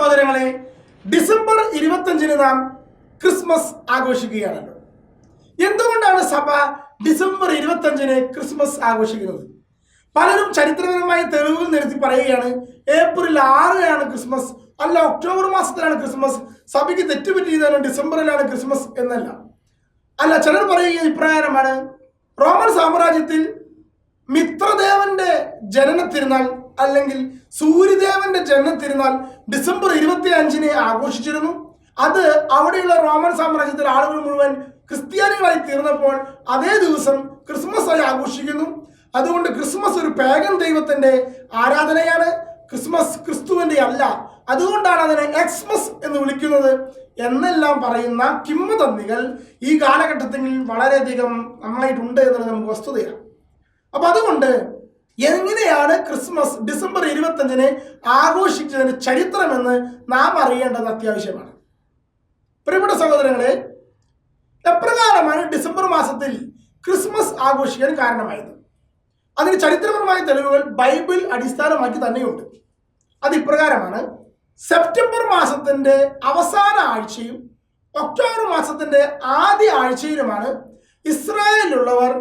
സഹോദരങ്ങളെ, ഡിസംബർ 25 നാം ക്രിസ്മസ് ആഘോഷിക്കുകയാണല്ലോ. എന്തുകൊണ്ടാണ് സഭ ഡിസംബർ 25 ക്രിസ്മസ് ആഘോഷിക്കുന്നത്? പലരും ചരിത്രപരമായ തെളിവുകൾ നിരത്തി പറയുകയാണ് ഏപ്രിൽ 6 ക്രിസ്മസ്, അല്ല ഒക്ടോബർ മാസത്തിലാണ് ക്രിസ്മസ്, സഭയ്ക്ക് തെറ്റുപറ്റിയതാണ് ഡിസംബറിലാണ് ക്രിസ്മസ് എന്നല്ല. അല്ല, ചിലർ പറയുക ഇപ്രകാരമാണ്: റോമൻ സാമ്രാജ്യത്തിൽ മിത്രദേവന്റെ ജനന തിരുനാൾ അല്ലെങ്കിൽ സൂര്യദേവന്റെ ജനന തിരുനാൾ ഡിസംബർ 25 ആഘോഷിച്ചിരുന്നു. അത് അവിടെയുള്ള റോമൻ സാമ്രാജ്യത്തിലെ ആളുകൾ മുഴുവൻ ക്രിസ്ത്യാനികളായി തീർന്നപ്പോൾ അതേ ദിവസം ക്രിസ്മസ് ആയി ആഘോഷിക്കുന്നു. അതുകൊണ്ട് ക്രിസ്മസ് ഒരു പാഗൻ ദൈവത്തിന്റെ ആരാധനയാണ്, ക്രിസ്മസ് ക്രിസ്തുവിന്റെ അല്ല. അതുകൊണ്ടാണ് അതിനെ എക്സ്മസ് എന്ന് വിളിക്കുന്നത് എന്നെല്ലാം പറയുന്ന കിംവദന്തികൾ ഈ കാലഘട്ടത്തിൽ വളരെയധികം നന്നായിട്ടുണ്ട് എന്നുള്ളത് നമുക്ക് വസ്തുതയാണ്. അപ്പൊ അതുകൊണ്ട് എങ്ങനെയാണ് ക്രിസ്മസ് ഡിസംബർ 25 ആഘോഷിച്ചതിന്റെ ചരിത്രമെന്ന് നാം അറിയേണ്ടത് അത്യാവശ്യമാണ്. പ്രിയപ്പെട്ട സഹോദരങ്ങളെ, എപ്രകാരമാണ് ഡിസംബർ മാസത്തിൽ ക്രിസ്മസ് ആഘോഷിക്കാൻ കാരണമായത്? അതിന് ചരിത്രപരമായ തെളിവുകൾ ബൈബിൾ അടിസ്ഥാനമാക്കി തന്നെയുണ്ട്. അത് ഇപ്രകാരമാണ്: സെപ്റ്റംബർ മാസത്തിന്റെ അവസാന ആഴ്ചയും ഒക്ടോബർ മാസത്തിന്റെ ആദ്യ ആഴ്ചയിലുമാണ് ഇസ്രായേലിലുള്ളവർ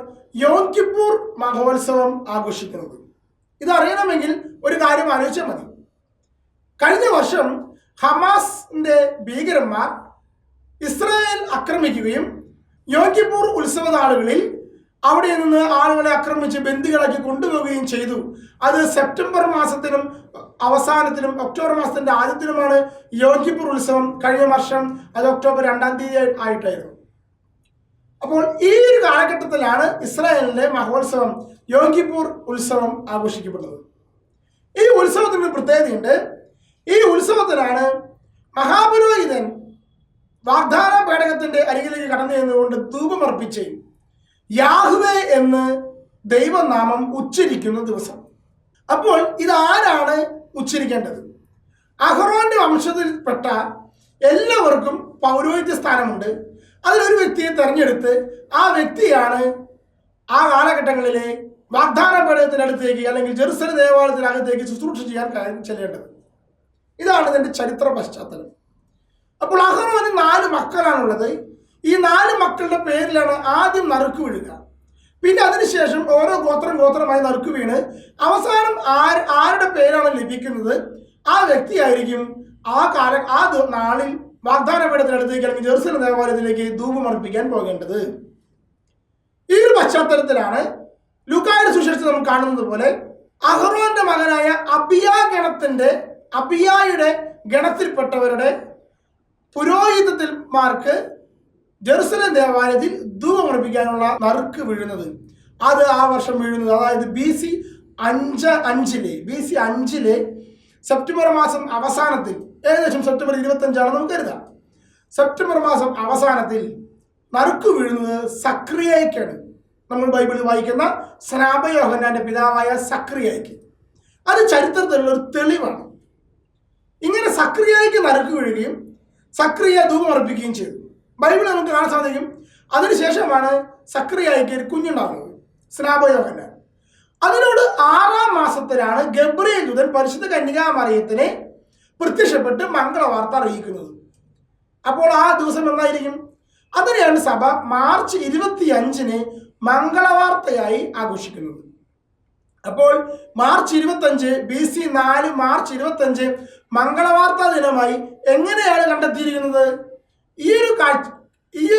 യോം കിപ്പൂർ മഹോത്സവം ആഘോഷിക്കുന്നത്. ഇതറിയണമെങ്കിൽ ഒരു കാര്യം ആലോചിച്ചാൽ മതി. കഴിഞ്ഞ വർഷം ഹമാസിന്റെ ഭീകരന്മാർ ഇസ്രായേൽ ആക്രമിക്കുകയും യോം കിപ്പൂർ ഉത്സവ നാളുകളിൽ അവിടെ നിന്ന് ആളുകളെ ആക്രമിച്ച് ബന്ദികളാക്കി കൊണ്ടുപോവുകയും ചെയ്തു. അത് സെപ്റ്റംബർ മാസത്തിനും അവസാനത്തിലും ഒക്ടോബർ മാസത്തിന്റെ ആദ്യത്തിലുമാണ് യോം കിപ്പൂർ ഉത്സവം. കഴിഞ്ഞ വർഷം അത് ഒക്ടോബർ 2 ആയിട്ടായിരുന്നു. അപ്പോൾ ഈ ഒരു കാലഘട്ടത്തിലാണ് ഇസ്രായേലിന്റെ മഹോത്സവം യോം കിപ്പൂർ ഉത്സവം ആഘോഷിക്കപ്പെടുന്നത്. ഈ ഉത്സവത്തിന് പ്രത്യേകതയുണ്ട്. ഈ ഉത്സവത്തിലാണ് മഹാപുരോഹിതൻ വാഗ്ദാന പേടകത്തിന്റെ അരികിലേക്ക് കടന്നു ചെന്നുകൊണ്ട് ധൂപമർപ്പിച്ച് യാഹ്വേ എന്ന് ദൈവനാമം ഉച്ചരിക്കുന്ന ദിവസം. അപ്പോൾ ഇതാരാണ് ഉച്ചരിക്കേണ്ടത്? അഹ്റോന്റെ വംശത്തിൽപ്പെട്ട എല്ലാവർക്കും പൗരോഹിത്യ സ്ഥാനമുണ്ട്. അതിലൊരു വ്യക്തിയെ തെരഞ്ഞെടുത്ത് ആ വ്യക്തിയാണ് ആ കാലഘട്ടങ്ങളിലെ വാഗ്ദാന പേടകത്തിനടുത്തേക്ക് അല്ലെങ്കിൽ ജെറുസലേം ദേവാലയത്തിനകത്തേക്ക് ശുശ്രൂഷ ചെയ്യാൻ ചെല്ലേണ്ടത്. ഇതാണ് ഇതിന്റെ ചരിത്ര പശ്ചാത്തലം. അപ്പോൾ അഹ്റോന് 4 മക്കളാണുള്ളത്. ഈ 4 മക്കളുടെ പേരിലാണ് ആദ്യം നറുക്ക് വീഴുക. പിന്നെ അതിനുശേഷം ഓരോ ഗോത്രമായി നറുക്ക് വീണ് അവസാനം ആരുടെ പേരാണ് ലഭിക്കുന്നത് ആ വ്യക്തിയായിരിക്കും ആ നാളിൽ വാഗ്ദാന പീഠത്തിനടുത്തേക്ക് അല്ലെങ്കിൽ ജെറുസലേം ദേവാലയത്തിലേക്ക് ധൂപം അർപ്പിക്കാൻ പോകേണ്ടത്. ഈ ഒരു പശ്ചാത്തലത്തിലാണ് ലൂക്കായുടെ സുവിശേഷത്തിൽ നമ്മൾ കാണുന്നത് പോലെ അഹ്റോന്റെ മകനായ അബിയായുടെ ഗണത്തിൽപ്പെട്ടവരുടെ പുരോഹിതന്മാർക്ക് ജെറുസലേം ദേവാലയത്തിൽ ധൂപം അർപ്പിക്കാനുള്ള നറുക്ക് വീഴുന്നത്. അത് ആ വർഷം വീഴുന്നത് അതായത് BC 5 സെപ്റ്റംബർ മാസം അവസാനത്തിൽ, ഏകദേശം സെപ്റ്റംബർ 25 നമുക്ക് കരുതാം. സെപ്റ്റംബർ മാസം അവസാനത്തിൽ നറുക്ക് വീഴുന്നത് സക്രിയയ്ക്കാണ്. നമ്മൾ ബൈബിളിൽ വായിക്കുന്ന സ്നാപയോഹന്നാന്റെ പിതാവായ സക്രിയയ്ക്ക്. അത് ചരിത്രത്തിലുള്ള ഒരു തെളിവാണ്. ഇങ്ങനെ സക്രിയയ്ക്ക് നറുക്ക് വീഴുകയും സക്രിയ ധൂപം അർപ്പിക്കുകയും ചെയ്തു. ബൈബിളിൽ നമുക്ക് കാണാൻ സാധിക്കും. അതിനുശേഷമാണ് സക്രിയയ്ക്ക് ഒരു കുഞ്ഞുണ്ടാകുന്നത്, സ്നാപയോഹന്നാൻ. അതിനോട് 6 മാസത്തിലാണ് ഗബ്രിയേൽ ദൂതൻ പരിശുദ്ധ കന്യകാമറിയത്തിനെ പ്രത്യക്ഷപ്പെട്ട് മംഗളവാർത്ത അറിയിക്കുന്നത്. അപ്പോൾ ആ ദിവസം എന്നായിരിക്കും? അതിനെയാണ് സഭ മാർച്ച് 25 മംഗളവാർത്തയായി ആഘോഷിക്കുന്നത്. അപ്പോൾ മാർച്ച് 25 BC 4 മാർച്ച് 25 മംഗളവാർത്താ ദിനമായി എങ്ങനെയാണ് കണ്ടെത്തിയിരിക്കുന്നത്? ഈ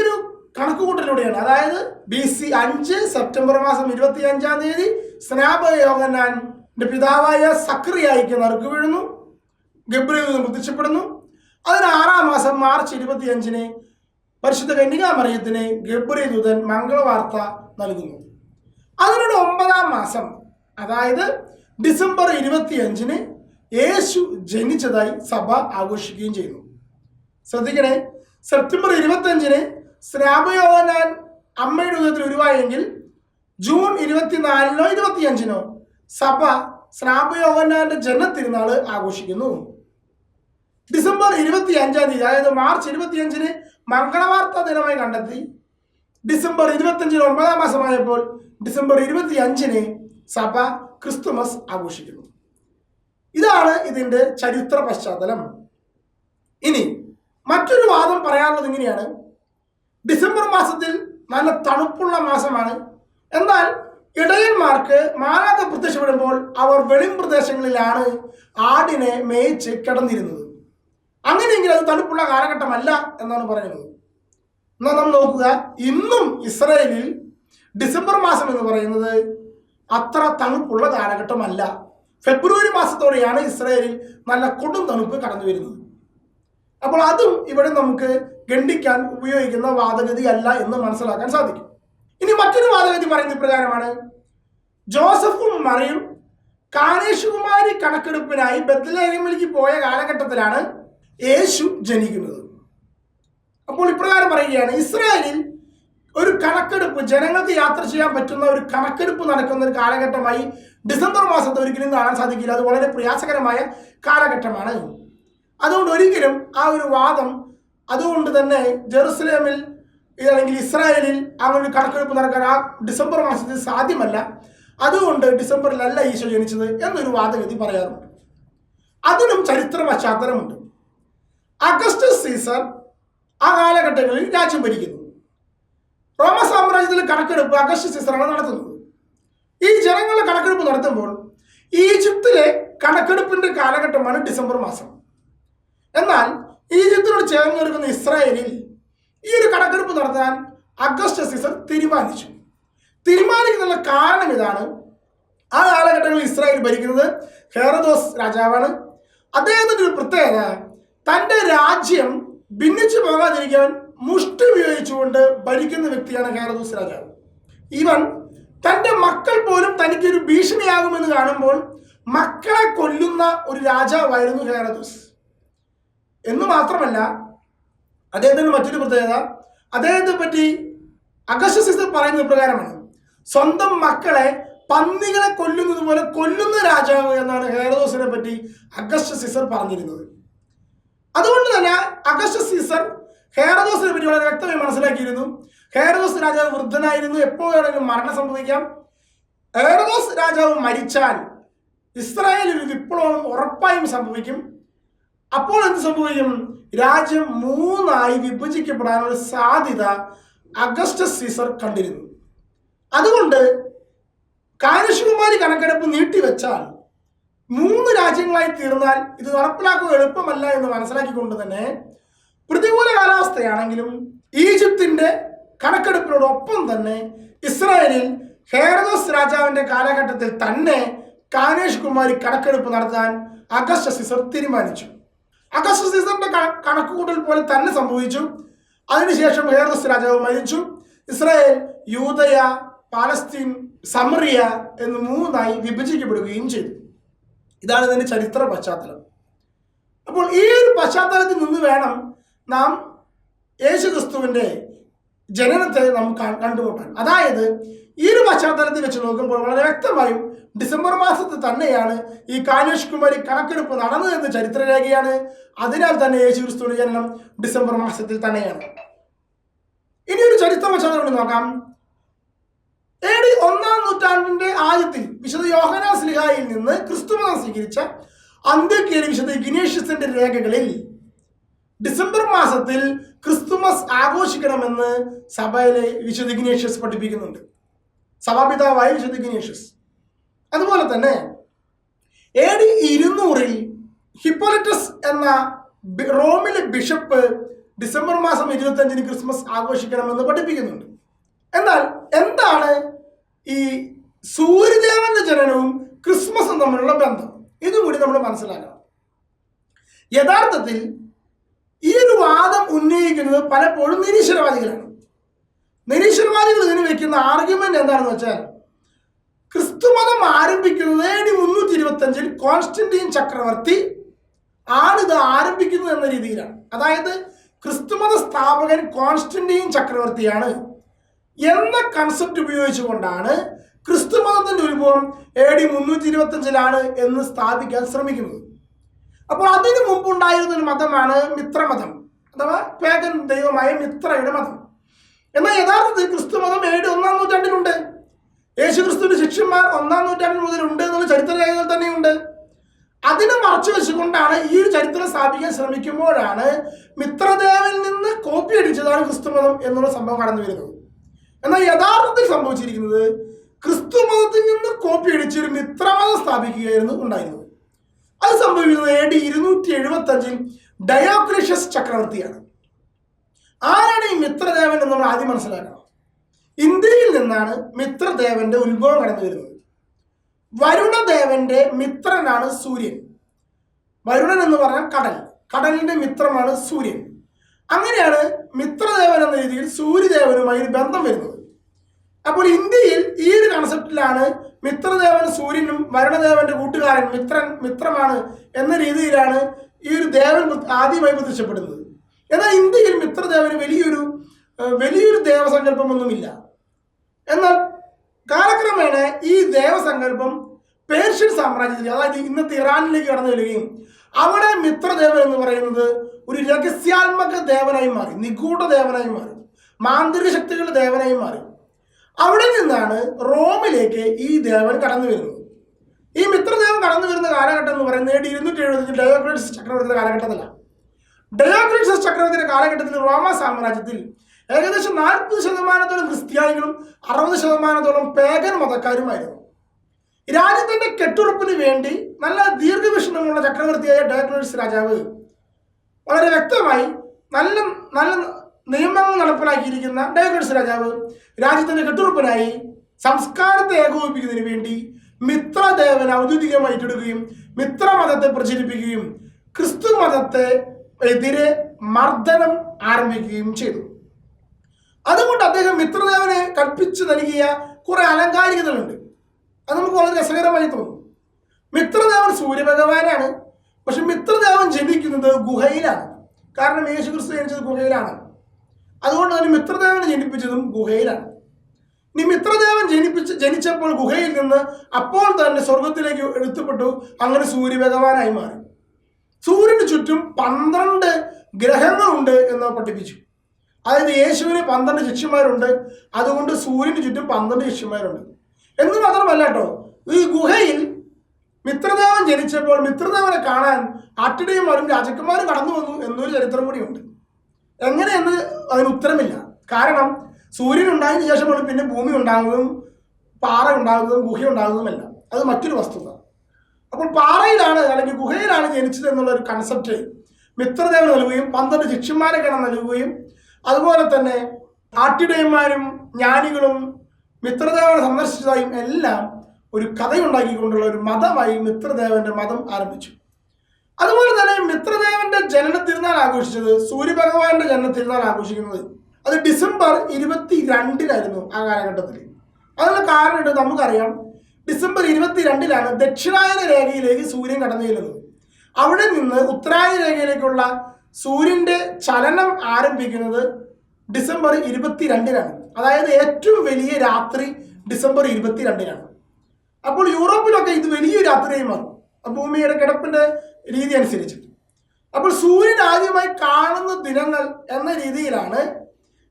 ഒരു കണക്കുകൂട്ടലിലൂടെയാണ്. അതായത് BC 5 സെപ്റ്റംബർ മാസം 25 സ്നാപയോഹന്നാന്റെ പിതാവായ സക്രിയയ്ക്ക് നറുക്ക് വീഴുന്നു, ഗബ്രിയേൽ പ്രത്യക്ഷപ്പെടുന്നു. അതിന് 6 മാസം മാർച്ച് 25 പരിശുദ്ധ കന്യകാമറിയത്തിന് ഗബ്രിയേൽ ദൂതൻ മംഗളവാർത്ത നൽകുന്നു. അതിനോട് 9 മാസം അതായത് ഡിസംബർ 25 യേശു ജനിച്ചതായി സഭ ആഘോഷിക്കുകയും ചെയ്യുന്നു. ശ്രദ്ധിക്കണേ, സെപ്റ്റംബർ 25 സ്നാപയോഹന്നാൻ അമ്മയുടെ ഉദരത്തിൽ ഉരുവായെങ്കിൽ ജൂൺ 24 25 സഭ സ്നാപയോഹന്നാന്റെ ജനനത്തിരുന്നാൾ ആഘോഷിക്കുന്നു. ഡിസംബർ 25 അതായത് മാർച്ച് 25 മംഗളവാർത്താ ദിനമായി കണ്ടെത്തി. ഡിസംബർ 25 9 മാസമായപ്പോൾ ഡിസംബർ 25 സഭ ക്രിസ്തുമസ് ആഘോഷിക്കുന്നു. ഇതാണ് ഇതിന്റെ ചരിത്ര പശ്ചാത്തലം. ഇനി മറ്റൊരു വാദം പറയാനുള്ളത് ഇങ്ങനെയാണ്: ഡിസംബർ മാസത്തിൽ നല്ല തണുപ്പുള്ള മാസമാണ്. എന്നാൽ ഇടയന്മാർക്ക് മാലാഖ പ്രത്യക്ഷപ്പെടുമ്പോൾ അവർ വെളിം പ്രദേശങ്ങളിലാണ് ആടിനെ മേയിച്ച് കിടന്നിരുന്നത്. അങ്ങനെയെങ്കിൽ അത് തണുപ്പുള്ള കാലഘട്ടമല്ല എന്നാണ് പറയുന്നത്. എന്നാൽ നാം നോക്കുക, ഇന്നും ഇസ്രായേലിൽ ഡിസംബർ മാസം എന്ന് പറയുന്നത് അത്ര തണുപ്പുള്ള കാലഘട്ടമല്ല. ഫെബ്രുവരി മാസത്തോടെയാണ് ഇസ്രായേലിൽ നല്ല കൊടും തണുപ്പ് കടന്നു വരുന്നത്. അപ്പോൾ അതും ഇവിടെ നമുക്ക് ഗണ്ഡിക്കാൻ ഉപയോഗിക്കുന്ന വാദഗതി അല്ല എന്ന് മനസ്സിലാക്കാൻ സാധിക്കും. ഇനി മറ്റൊരു വാദഗതി പറയുന്ന ഇപ്രകാരമാണ്: ജോസഫും മറിയും കാനേഷുകുമാരി കണക്കെടുപ്പിനായി ബത്ലഹേമിലേക്ക് പോയ കാലഘട്ടത്തിലാണ് യേശു ജനിക്കുന്നത്. അപ്പോൾ ഇപ്രകാരം പറയുകയാണ്: ഇസ്രായേലിൽ ഒരു കണക്കെടുപ്പ്, ജനങ്ങൾക്ക് യാത്ര ചെയ്യാൻ പറ്റുന്ന ഒരു കണക്കെടുപ്പ് നടക്കുന്ന ഒരു കാലഘട്ടമായി ഡിസംബർ മാസത്തെ ഒരിക്കലും കാണാൻ സാധിക്കില്ല. അത് വളരെ പ്രയാസകരമായ കാലഘട്ടമാണ്. അതുകൊണ്ട് ഒരിക്കലും ആ ഒരു വാദം, അതുകൊണ്ട് തന്നെ ജെറുസലേമിൽ അല്ലെങ്കിൽ ഇസ്രായേലിൽ അങ്ങനെ ഒരു കണക്കെടുപ്പ് നടക്കാൻ ആ ഡിസംബർ മാസത്തിൽ സാധ്യമല്ല. അതുകൊണ്ട് ഡിസംബറിലല്ല ഈശോ ജനിച്ചത് എന്നൊരു വാദഗതി പറയാറുണ്ട്. അതിനും ചരിത്ര പശ്ചാത്തലമുണ്ട്. അഗസ്റ്റസ് സീസർ ആ കാലഘട്ടങ്ങളിൽ രാജ്യം ഭരിക്കുന്നു. റോമ സാമ്രാജ്യത്തിലെ കണക്കെടുപ്പ് അഗസ്റ്റസ് സീസറാണ് നടത്തുന്നത്. ഈ ജനങ്ങളുടെ കണക്കെടുപ്പ് നടത്തുമ്പോൾ ഈജിപ്തിലെ കണക്കെടുപ്പിന്റെ കാലഘട്ടമാണ് ഡിസംബർ മാസം. എന്നാൽ ഈജിപ്തിനോട് ചേർന്ന് നിൽക്കുന്ന ഇസ്രായേലിൽ ഈ ഒരു കണക്കെടുപ്പ് നടത്താൻ അഗസ്റ്റസ് സീസർ തീരുമാനിക്കുന്ന കാരണം ഇതാണ്: ആ കാലഘട്ടങ്ങളിൽ ഇസ്രായേൽ ഭരിക്കുന്നത് ഹെറോദോസ് രാജാവാണ്. അദ്ദേഹത്തിന്റെ ഒരു പ്രത്യേകത, തൻ്റെ രാജ്യം ഭിന്നിച്ചു പോകാതിരിക്കാൻ മുഷ്ടി ഉപയോഗിച്ചുകൊണ്ട് ഭരിക്കുന്ന വ്യക്തിയാണ് ഹെറോദോസ് രാജാവ്. ഇവൻ തൻ്റെ മക്കൾ പോലും തനിക്കൊരു ഭീഷണിയാകുമെന്ന് കാണുമ്പോൾ മക്കളെ കൊല്ലുന്ന ഒരു രാജാവായിരുന്നു ഹെറോദോസ്. എന്ന് മാത്രമല്ല, അദ്ദേഹത്തിന് മറ്റൊരു പ്രത്യേകത, അദ്ദേഹത്തെ പറ്റി അഗസ്റ്റസ് സീസർ പറയുന്ന പ്രകാരമാണ്: സ്വന്തം മക്കളെ പന്നികളെ കൊല്ലുന്നത് പോലെ കൊല്ലുന്ന രാജാവ് എന്നാണ് ഹെറോദോസിനെ പറ്റി അഗസ്റ്റസ് സീസർ പറഞ്ഞിരുന്നത്. അതുകൊണ്ട് തന്നെ അഗസ്റ്റസ് സീസർ ഹെറോദോസിനെ പറ്റി വളരെ വ്യക്തമായി മനസ്സിലാക്കിയിരുന്നു. ഹെറോദോസ് രാജാവ് വൃദ്ധനായിരുന്നു, എപ്പോഴാണെങ്കിലും മരണം സംഭവിക്കാം. ഹെറോദോസ് രാജാവ് മരിച്ചാൽ ഇസ്രായേലിൽ ഒരു വിപ്ലവം ഉറപ്പായും സംഭവിക്കും. അപ്പോൾ എന്ത് സംഭവിക്കും? രാജ്യം 3 വിഭജിക്കപ്പെടാനുള്ള സാധ്യത അഗസ്റ്റസ് സീസർ കണ്ടിരുന്നു. അതുകൊണ്ട് കാനേഷുകുമാരി കണക്കെടുപ്പ് നീട്ടിവെച്ചാൽ 3 രാജ്യങ്ങളായി തീർന്നാൽ ഇത് നടപ്പിലാക്കുക എളുപ്പമല്ല എന്ന് മനസ്സിലാക്കിക്കൊണ്ട് തന്നെ പ്രതികൂല കാലാവസ്ഥയാണെങ്കിലും ഈജിപ്തിന്റെ കണക്കെടുപ്പിനോടൊപ്പം തന്നെ ഇസ്രായേലിൽ ഹെറോദോസ് രാജാവിന്റെ കാലഘട്ടത്തിൽ തന്നെ കാനേഷുകുമാരി കണക്കെടുപ്പ് നടത്താൻ അഗസ്റ്റസ് സീസർ തീരുമാനിച്ചു. അഗസ്റ്റസ് സീസറിന്റെ കണക്കുകൂട്ടൽ പോലെ തന്നെ സംഭവിച്ചു. അതിനുശേഷം ഹെറോദോസ് രാജാവ് മരിച്ചു. ഇസ്രായേൽ യൂദയ, പാലസ്തീൻ, സമറിയ എന്ന് 3 വിഭജിക്കപ്പെടുകയും ചെയ്തു. ഇതാണ് ഇതിന്റെ ചരിത്ര പശ്ചാത്തലം. അപ്പോൾ ഈ ഒരു പശ്ചാത്തലത്തിൽ നിന്ന് വേണം നാം യേശുക്രിസ്തുവിന്റെ ജനനത്തെ നമുക്ക് കണ്ടുമുട്ടാൻ. അതായത് ഈ ഒരു പശ്ചാത്തലത്തിൽ വെച്ച് നോക്കുമ്പോൾ വളരെ വ്യക്തമായും ഡിസംബർ മാസത്തിൽ തന്നെയാണ് ഈ കാനേഷുകുമാരി കണക്കെടുപ്പ് നടന്നതെന്ന് ചരിത്രരേഖയാണ്. അതിനാൽ തന്നെ യേശുക്രിസ്തുവിന്റെ ജനനം ഡിസംബർ മാസത്തിൽ തന്നെയാണ്. ഇനി ഒരു ചരിത്ര പശ്ചാത്തലം നോക്കാം. AD 1-ാം നൂറ്റാണ്ടിന്റെ ആദ്യത്തിൽ വിശുദ്ധ യോഹന്നാൻ ശ്ലീഹായിൽ നിന്ന് ക്രിസ്തുമതം സ്വീകരിച്ച അന്ത്യോക്യയിലെ വിശുദ്ധ ഇഗ്നേഷ്യസിന്റെ രേഖകളിൽ ഡിസംബർ മാസത്തിൽ ക്രിസ്തുമസ് ആഘോഷിക്കണമെന്ന് സഭയിലെ വിശുദ്ധ ഇഗ്നേഷ്യസ് പഠിപ്പിക്കുന്നുണ്ട്, സഭാപിതാവായ വിശുദ്ധ ഇഗ്നേഷ്യസ്. അതുപോലെ തന്നെ AD 200-ൽ ഹിപ്പോലിറ്റസ് എന്ന റോമിലെ ബിഷപ്പ് ഡിസംബർ മാസം 25-ന് ക്രിസ്മസ് ആഘോഷിക്കണമെന്ന് പഠിപ്പിക്കുന്നുണ്ട്. എന്നാൽ എന്താണ് ഈ സൂര്യദേവന്റെ ജനനവും ക്രിസ്മസും തമ്മിലുള്ള ബന്ധം? ഇതും കൂടി നമ്മൾ മനസ്സിലാക്കണം. യഥാർത്ഥത്തിൽ ഈ ഒരു വാദം ഉന്നയിക്കുന്നത് പലപ്പോഴും നിരീശ്വരവാദികളാണ്. നിരീശ്വരവാദികൾ ഇതിന് വെക്കുന്ന ആർഗ്യുമെന്റ് എന്താണെന്ന് വെച്ചാൽ, ക്രിസ്തുമതം ആരംഭിക്കുന്നത് AD 325-ൽ കോൺസ്റ്റന്റീൻ ചക്രവർത്തി ആണിത് ആരംഭിക്കുന്നത് എന്ന രീതിയിലാണ്. അതായത് ക്രിസ്തുമത സ്ഥാപകൻ കോൺസ്റ്റന്റീൻ ചക്രവർത്തിയാണ് എന്ന കൺസെപ്റ്റ് ഉപയോഗിച്ചുകൊണ്ടാണ് ക്രിസ്തുമതത്തിന്റെ ഉത്ഭവം AD 325-ലാണ് എന്ന് സ്ഥാപിക്കാൻ ശ്രമിക്കുന്നത്. അപ്പോൾ അതിനു മുമ്പുണ്ടായിരുന്ന ഒരു മതമാണ് മിത്രമതം, അഥവാ പേഗൻ ദൈവമായ മിത്രയുടെ മതം. എന്നാൽ യഥാർത്ഥത്തിൽ ക്രിസ്തുമതം AD 1-ാം നൂറ്റാണ്ടിലുണ്ട്. യേശുക്രിസ്തുവിന്റെ ശിഷ്യന്മാർ 1-ാം നൂറ്റാണ്ടിൽ മുതൽ ഉണ്ട് എന്നുള്ള ചരിത്രരേഖകൾ തന്നെയുണ്ട്. അതിനെ മറച്ചു വെച്ചുകൊണ്ടാണ് ഈ ഒരു ചരിത്രം സ്ഥാപിക്കാൻ ശ്രമിക്കുമ്പോഴാണ് മിത്രദേവനിൽ നിന്ന് കോപ്പി അടിച്ചതാണ് ക്രിസ്തുമതം എന്നുള്ള സംഭവം കടന്നു വരുന്നത്. എന്നാൽ യഥാർത്ഥത്തിൽ സംഭവിച്ചിരിക്കുന്നത് ക്രിസ്തുമതത്തിൽ നിന്ന് കോപ്പി അടിച്ച് ഒരു മിത്രമതം സ്ഥാപിക്കുകയായിരുന്നു ഉണ്ടായിരുന്നത്. അത് സംഭവിക്കുന്നത് AD 275 ഡയോക്ലീഷ്യസ് ചക്രവർത്തിയാണ്. ആരാണ് ഈ മിത്രദേവൻ എന്ന് നമ്മൾ ആദ്യം മനസ്സിലാക്കണം. ഇന്ത്യയിൽ നിന്നാണ് മിത്രദേവന്റെ ഉത്ഭവം കടന്നു വരുന്നത്. വരുണദേവന്റെ മിത്രനാണ് സൂര്യൻ. വരുണൻ എന്ന് പറഞ്ഞാൽ കടലിന്റെ മിത്രമാണ് സൂര്യൻ. അങ്ങനെയാണ് മിത്രദേവൻ എന്ന രീതിയിൽ സൂര്യദേവനുമായി ബന്ധം വരുന്നത്. അപ്പോൾ ഇന്ത്യയിൽ ഈ ഒരു കൺസെപ്റ്റിലാണ് മിത്രദേവൻ സൂര്യനും വരുണദേവന്റെ കൂട്ടുകാരൻ മിത്രമാണ് എന്ന രീതിയിലാണ് ഈ ഒരു ദേവൻ ആദ്യമായി പ്രത്യക്ഷപ്പെടുന്നത്. എന്നാൽ ഇന്ത്യയിൽ മിത്രദേവന് വലിയൊരു ദേവസങ്കല്പമൊന്നുമില്ല. എന്നാൽ കാലക്രമേണ ഈ ദേവസങ്കല്പം പേർഷ്യൻ സാമ്രാജ്യത്തിൽ, അതായത് ഇന്നത്തെ ഇറാനിലേക്ക് കടന്നു വരികയും അവിടെ മിത്രദേവൻ എന്ന് പറയുന്നത് ഒരു രഹസ്യാത്മക ദേവനായി മാറി, നിഗൂഢ ദേവനായി മാറി, മാന്ത്രിക ശക്തികളുടെ ദേവനായി മാറി. അവിടെ നിന്നാണ് റോമിലേക്ക് ഈ ദേവൻ കടന്നു വരുന്നത്. ഈ മിത്രദേവൻ കടന്നു വരുന്ന കാലഘട്ടം എന്ന് പറയുന്നത് AD 275 ഡയോക്ലീഷ്യസ് ചക്രവർത്തിയുടെ കാലഘട്ടത്തിലാണ്. ഡയോക്ലീഷ്യസ് ചക്രവർത്തിയുടെ കാലഘട്ടത്തിൽ റോമ സാമ്രാജ്യത്തിൽ ഏകദേശം 40% ക്രിസ്ത്യാനികളും 60% പേഗൻ മതക്കാരുമായിരുന്നു. രാജ്യത്തിന്റെ കെട്ടുറപ്പിന് വേണ്ടി നല്ല ദീർഘവീക്ഷണമുള്ള ചക്രവർത്തിയായ ഡയോക്ലീഷ്യസ് രാജാവ് വളരെ വ്യക്തമായി നല്ല നിയമങ്ങൾ നടപ്പിലാക്കിയിരിക്കുന്ന ഡയോക്ലീഷ്യസ് രാജാവ് രാജ്യത്തിന്റെ കെട്ടുറപ്പിനായി സംസ്കാരത്തെ ഏകോപിപ്പിക്കുന്നതിന് വേണ്ടി മിത്രദേവനെ ഔദ്യോഗികമായി ഏറ്റെടുക്കുകയും മിത്രമതത്തെ പ്രചരിപ്പിക്കുകയും ക്രിസ്തു മതത്തെ എതിരെ മർദ്ദനം ആരംഭിക്കുകയും ചെയ്തു. അതുകൊണ്ട് അദ്ദേഹം മിത്രദേവനെ കൽപ്പിച്ചു നൽകിയ കുറെ അലങ്കാരികതകളുണ്ട്. അത് നമുക്ക് വളരെ രസകരമായി തോന്നും. മിത്രദേവൻ സൂര്യഭഗവാനാണ്. പക്ഷെ മിത്രദേവൻ ജനിക്കുന്നത് ഗുഹയിലാണ്. കാരണം യേശുക്രിസ്തു ജനിച്ചത് ഗുഹയിലാണ്. അതുകൊണ്ട് തന്നെ മിത്രദേവനെ ജനിപ്പിച്ചതും ഗുഹയിലാണ്. ഇനി മിത്രദേവൻ ജനിച്ചപ്പോൾ ഗുഹയിൽ നിന്ന് അപ്പോൾ തന്നെ സ്വർഗത്തിലേക്ക് എടുത്തപ്പെട്ടു. അങ്ങനെ സൂര്യഭഗവാനായി മാറി. സൂര്യന് ചുറ്റും 12 ഗ്രഹങ്ങളുണ്ട് എന്ന് പഠിപ്പിച്ചു. അതായത് യേശുവിന് 12 ശിഷ്യന്മാരുണ്ട്. അതുകൊണ്ട് സൂര്യന് ചുറ്റും 12 ശിഷ്യന്മാരുണ്ട് എന്ന് മാത്രമല്ല കേട്ടോ, ഈ ഗുഹയിൽ മിത്രദേവൻ ജനിച്ചപ്പോൾ മിത്രദേവനെ കാണാൻ ആട്ടിടയന്മാരും രാജാക്കന്മാരും കടന്നു വന്നു എന്നൊരു ചരിത്രം കൂടിയുണ്ട്. എങ്ങനെയെന്ന് അതിന് ഉത്തരമില്ല. കാരണം സൂര്യൻ ഉണ്ടായതിനു ശേഷമാണ് പിന്നെ ഭൂമി ഉണ്ടാകുന്നതും പാറ ഉണ്ടാകുന്നതും ഗുഹ ഉണ്ടാകുന്നതുമല്ല. അത് മറ്റൊരു വസ്തുത. അപ്പോൾ പാറയിലാണ് അല്ലെങ്കിൽ ഗുഹയിലാണ് ജനിച്ചത് എന്നുള്ള ഒരു കൺസെപ്റ്റ് മിത്രദേവൻ നൽകുകയും 12 ശിഷ്യന്മാരെ ഗണം നൽകുകയും അതുപോലെ തന്നെ ആട്ടിടയന്മാരും ജ്ഞാനികളും മിത്രദേവനെ സന്ദർശിച്ചതായും എല്ലാം ഒരു കഥയുണ്ടാക്കിക്കൊണ്ടുള്ള ഒരു മതമായി മിത്രദേവന്റെ മതം ആരംഭിച്ചു. അതുപോലെ തന്നെ മിത്രദേവന്റെ ജനന തിരുനാൾ ആഘോഷിച്ചത് സൂര്യഭഗവാന്റെ ജനന തിരുനാൾ ആഘോഷിക്കുന്നത് അത് ഡിസംബർ 22-നായിരുന്നു ആ കാലഘട്ടത്തിൽ. അതിനുള്ള കാരണം നമുക്കറിയാം. ഡിസംബർ 22-ലാണ് ദക്ഷിണായന രേഖയിലേക്ക് സൂര്യൻ കടന്നു ചെല്ലുന്നത്. അവിടെ നിന്ന് ഉത്തരായന രേഖയിലേക്കുള്ള സൂര്യന്റെ ചലനം ആരംഭിക്കുന്നത് ഡിസംബർ 22-നാണ്. അതായത് ഏറ്റവും വലിയ രാത്രി ഡിസംബർ 22-നാണ്. അപ്പോൾ യൂറോപ്പിലൊക്കെ ഇത് വലിയ രാത്രിയായി മാറും ഭൂമിയുടെ കിടപ്പിന്റെ രീതി അനുസരിച്ച്. അപ്പോൾ സൂര്യൻ ആദ്യമായി കാണുന്ന ദിനങ്ങൾ എന്ന രീതിയിലാണ്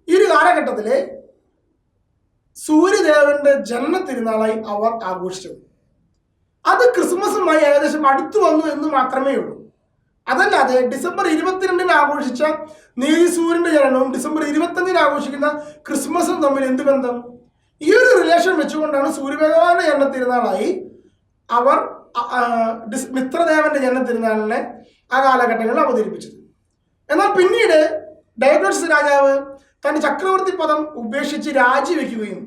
ഈ ഒരു കാലഘട്ടത്തിലെ സൂര്യദേവന്റെ ജനന തിരുനാളായി അവർ ആഘോഷിച്ചത്. അത് ക്രിസ്മസുമായി ഏകദേശം അടുത്തു വന്നു എന്ന് മാത്രമേ ഉള്ളൂ. അതല്ലാതെ ഡിസംബർ 22-ന് ആഘോഷിച്ച നീതി സൂര്യന്റെ ജനനവും ഡിസംബർ 25-ന് ആഘോഷിക്കുന്ന ക്രിസ്മസും തമ്മിൽ എന്ത് ബന്ധം? ഈ ഒരു റിലേഷൻ വെച്ചുകൊണ്ടാണ് സൂര്യഭഗവാന്റെ ജനന തിരുനാളായി അവർ മിത്രദേവന്റെ ജനന തിരുനാളിനെ ആ കാലഘട്ടങ്ങളിൽ അവതരിപ്പിച്ചത്. എന്നാൽ പിന്നീട് ഡയോക്ലീഷ്യസ് രാജാവ് തന്റെ ചക്രവർത്തി പദം ഉപേക്ഷിച്ച് രാജിവെക്കുകയും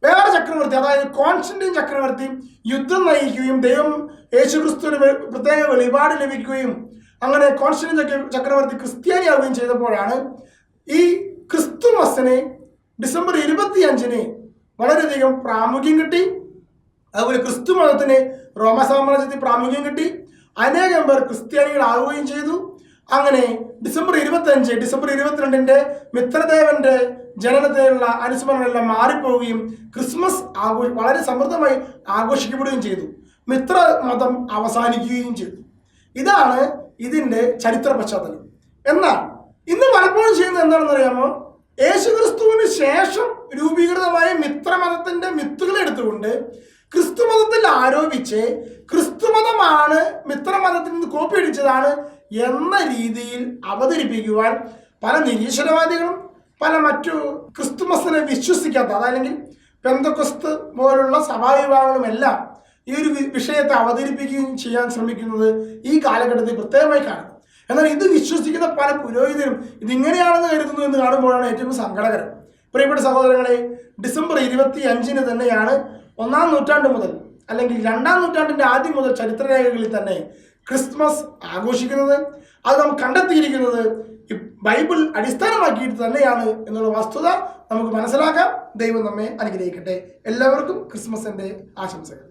വേറെ ചക്രവർത്തി, അതായത് കോൺസ്റ്റന്റൈൻ ചക്രവർത്തി യുദ്ധം നയിക്കുകയും ദൈവം യേശുക്രിസ്തുവിന് പ്രത്യേക വെളിപാട് ലഭിക്കുകയും അങ്ങനെ കോൺസ്റ്റന്റൈൻ ചക്രവർത്തി ക്രിസ്ത്യാനിയാവുകയും ചെയ്തപ്പോഴാണ് ഈ ക്രിസ്തുമസിന് ഡിസംബർ 25-ന് വളരെയധികം പ്രാമുഖ്യം കിട്ടി. അതുപോലെ ക്രിസ്തു മതത്തിന് റോമ സാമ്രാജ്യത്തിൽ പ്രാമുഖ്യം കിട്ടി. അനേകം പേർ ക്രിസ്ത്യാനികളാവുകയും ചെയ്തു. അങ്ങനെ ഡിസംബർ 25, ഡിസംബർ 22-ന്റെ മിത്രദേവന്റെ ജനനത്തിലുള്ള അനുസ്മരണങ്ങളെല്ലാം മാറിപ്പോവുകയും ക്രിസ്മസ് വളരെ സമൃദ്ധമായി ആഘോഷിക്കപ്പെടുകയും ചെയ്തു. മിത്ര മതം അവസാനിക്കുകയും ചെയ്തു. ഇതാണ് ഇതിന്റെ ചരിത്ര പശ്ചാത്തലം. എന്നാൽ ഇന്ന് പലപ്പോഴും ചെയ്യുന്നത് എന്താണെന്ന് അറിയാമോ? യേശുക്രിസ്തുവിന് ശേഷം രൂപീകൃതമായ മിത്രമതത്തിന്റെ മിത്തുകളെ എടുത്തുകൊണ്ട് ക്രിസ്തു മതത്തിൽ ആരോപിച്ച് ക്രിസ്തു ക്രിസ്തുമതമാണ് മിത്രമതത്തിൽ നിന്ന് കോപ്പി അടിച്ചതാണ് എന്ന രീതിയിൽ അവതരിപ്പിക്കുവാൻ പല നിരീശ്വരവാദികളും പല മറ്റു ക്രിസ്തുമസിനെ വിശ്വസിക്കാത്ത, അതല്ലെങ്കിൽ പെന്തക്കൊസ്ത് പോലുള്ള സഭാവിഭാഗങ്ങളും എല്ലാം ഈ ഒരു വിഷയത്തെ അവതരിപ്പിക്കുകയും ചെയ്യാൻ ശ്രമിക്കുന്നത് ഈ കാലഘട്ടത്തിൽ പ്രത്യേകമായി കാണുന്നു. എന്നാൽ ഇത് വിശ്വസിക്കുന്ന പല പുരോഹിതരും ഇതിങ്ങനെയാണെന്ന് കരുതുന്നു എന്ന് കാണുമ്പോഴാണ് ഏറ്റവും സങ്കടകരം. പ്രിയപ്പെട്ട സഹോദരങ്ങളെ, ഡിസംബർ 25 തന്നെയാണ് 1-ാം നൂറ്റാണ്ട് മുതൽ അല്ലെങ്കിൽ 2-ാം നൂറ്റാണ്ടിൻ്റെ ആദ്യം മുതൽ ചരിത്രരേഖകളിൽ തന്നെ ക്രിസ്മസ് ആഘോഷിക്കുന്നത്. അത് നാം കണ്ടെത്തിയിരിക്കുന്നത് ഈ ബൈബിൾ അടിസ്ഥാനമാക്കിയിട്ട് തന്നെയാണ് എന്നുള്ള വസ്തുത നമുക്ക് മനസ്സിലാക്കാം. ദൈവം നമ്മെ അനുഗ്രഹിക്കട്ടെ. എല്ലാവർക്കും ക്രിസ്മസിൻ്റെ ആശംസകൾ.